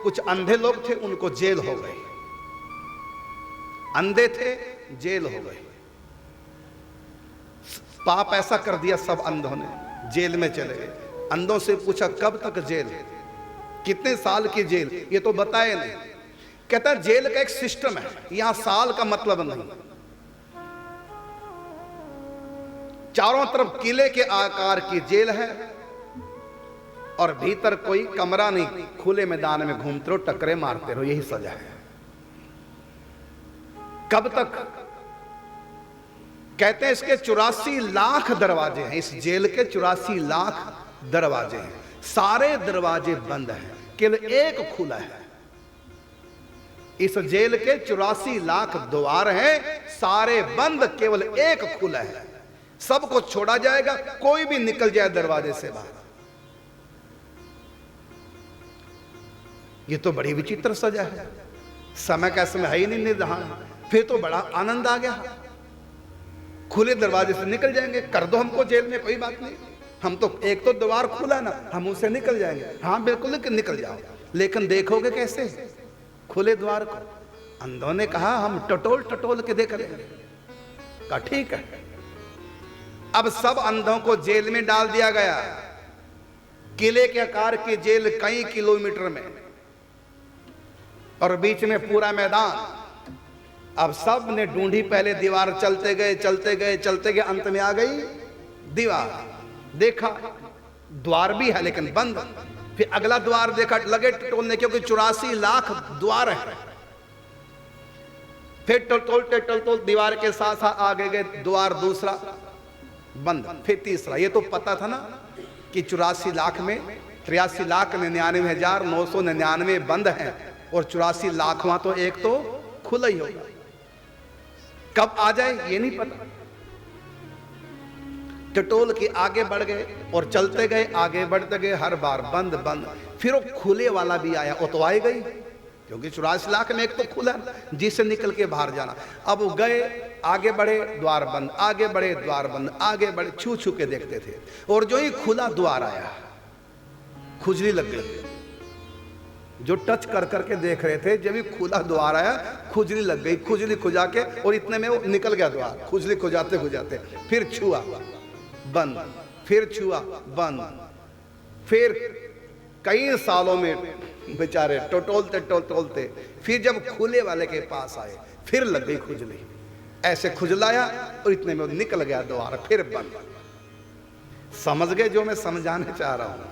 कुछ अंधे लोग थे, उनको जेल हो गई। अंधे थे, जेल हो गई। पाप ऐसा कर दिया, सब अंधों ने जेल में चले गए। अंधों से पूछा कब तक जेल, कितने साल की जेल, ये तो बताए नहीं। कहता है जेल का एक सिस्टम है, यहां साल का मतलब नहीं। चारों तरफ किले के आकार की जेल है और भीतर कोई कमरा नहीं, खुले मैदान में घूमते रहो, टकरे मारते रहो, यही सजा है। कब तक? कहते हैं इसके 84 लाख दरवाजे हैं, इस जेल के 84 लाख दरवाजे हैं। सारे दरवाजे बंद हैं, केवल एक खुला है। इस जेल के 84 लाख द्वार हैं, सारे बंद, केवल एक खुला है। सबको छोड़ा जाएगा, कोई भी निकल जाए दरवाजे से बाहर। ये तो बड़ी विचित्र सजा है। समय का समय है ही नहीं निर्धारण। फिर तो बड़ा आनंद आ गया, खुले दरवाजे से निकल जाएंगे। कर दो हमको जेल में, कोई बात नहीं, हम तो एक तो द्वार खुला ना, हम उससे निकल जाएंगे। हाँ बिल्कुल निकल जाओ, लेकिन देखोगे कैसे खुले द्वार को? अंधों ने कहा हम टटोल टटोल के देख रहे हैं। कहा ठीक है। अब सब अंधों को जेल में डाल दिया गया। किले के आकार की जेल कई किलोमीटर में, और बीच में पूरा मैदान। अब सब ने ढूंढी, पहले दीवार, चलते गए चलते गए चलते गए, अंत में आ गई दीवार। देखा द्वार भी है लेकिन बंद। फिर अगला द्वार देखा, लगे टटोलने, क्योंकि 84 लाख द्वार है। फिर टटोलते टटोल दीवार के साथ साथ आगे गए, द्वार दूसरा बंद, फिर तीसरा। ये तो पता था ना कि 84 लाख में 83,99,999 बंद हैं और 84 लाखवां तो एक तो खुला ही होगा। कब आ जाए ये नहीं पता। टटोल के आगे बढ़ गए और चलते गए, आगे बढ़ते गए, हर बार बंद बंद। फिर वो खुले वाला भी आया, वो तो आई गई, क्योंकि 84 लाख में एक तो खुला जिससे निकल के बाहर जाना। अब वो गए, आगे बढ़े, द्वार बंद, आगे बढ़े, द्वार बंद, आगे बढ़े, छू छू के देखते थे। और जो ही खुला द्वार आया, खुजली लग गई। जो टच कर करके देख रहे थे, जब भी खुला द्वार आया खुजली लग गई। खुजली खुजा के, और इतने में वो निकल गया द्वार। खुजली खुजाते खुजाते फिर छुआ बंद, फिर छुआ बंद। फिर कई सालों में बेचारे टटोलते टटोलते फिर जब खुले वाले के पास आए, फिर लग गई खुजली। ऐसे खुजलाया और इतने में निकल गया द्वार, फिर बंद। समझ गए जो मैं समझाने चाह रहा हूं?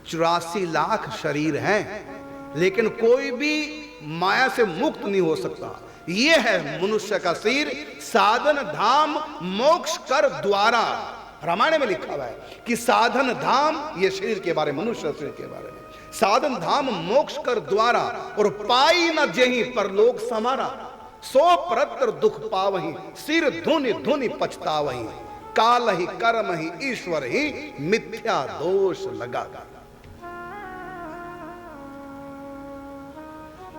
84 लाख शरीर हैं, लेकिन कोई भी माया से मुक्त नहीं हो सकता। यह है मनुष्य का शरीर, साधन धाम मोक्ष कर द्वारा। रामायण में लिखा हुआ है कि साधन धाम, ये शरीर के बारे में, मनुष्य शरीर के बारे में, साधन धाम मोक्ष कर द्वारा, और पाई न जेहि परलोक समारा। सो परत्र दुख पावहि, सिर धुनि धुनि पछतावहि। काल ही कर्म ही ईश्वर ही, मिथ्या दोष लगा।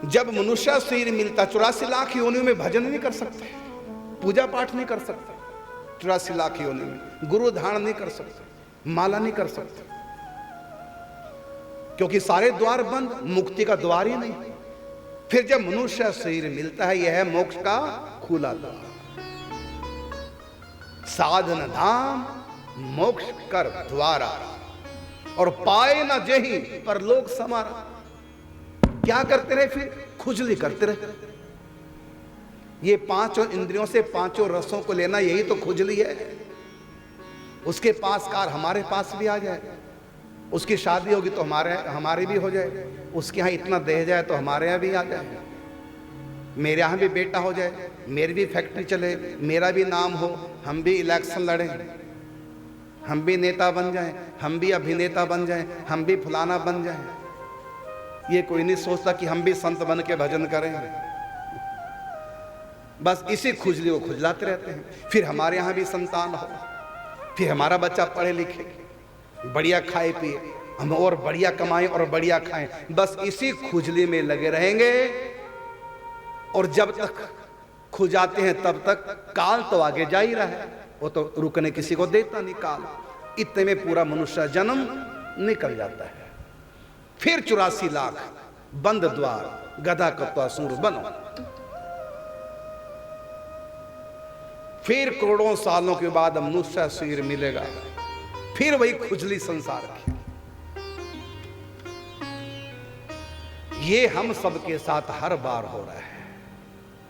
जब मनुष्य शरीर मिलता, 84 लाख योनियों में भजन नहीं कर सकते, पूजा पाठ नहीं कर सकते, 84 लाख योनियों में गुरु धारण नहीं कर सकते, माला नहीं कर सकते, क्योंकि सारे द्वार बंद, मुक्ति का द्वार ही नहीं। फिर जब मनुष्य शरीर मिलता है, यह है मोक्ष का खुला द्वार। साधन धाम मोक्ष कर द्वारा, और पाए न जेहि परलोक समारा। क्या करते रहे? फिर खुजली करते रहे। ये पांचों इंद्रियों से पांचों रसों को लेना, यही तो खुजली है। उसके पास कार हमारे पास भी आ जाए, उसकी शादी होगी तो हमारी भी हो जाए, उसके यहाँ इतना दे जाए तो हमारे यहाँ भी आ जाए, मेरे यहाँ भी बेटा हो जाए, मेरी भी फैक्ट्री चले, मेरा भी नाम हो, हम भी इलेक्शन लड़ें, हम भी नेता बन जाएं, हम भी अभिनेता बन जाएं, हम भी फलाना बन जाएं। ये कोई नहीं सोचता कि हम भी संत बन के भजन करें। बस इसी खुजली को खुजलाते रहते हैं। फिर हमारे यहाँ भी संतान हो, फिर हमारा बच्चा पढ़े लिखे, बढ़िया खाए पिए, हम और बढ़िया कमाएं और बढ़िया खाएं। बस इसी खुजली में लगे रहेंगे, और जब तक खुजाते हैं तब तक काल तो आगे जा ही रहा है, वो तो रुकने किसी को देता नहीं काल। इतने में पूरा मनुष्य जन्म निकल जाता है। फिर 84 लाख बंद द्वार गदा कत्वासूर बनो। फिर करोड़ों सालों के बाद मनुष्य शरीर मिलेगा, फिर वही खुजली संसार की। ये हम सबके साथ हर बार हो रहा है।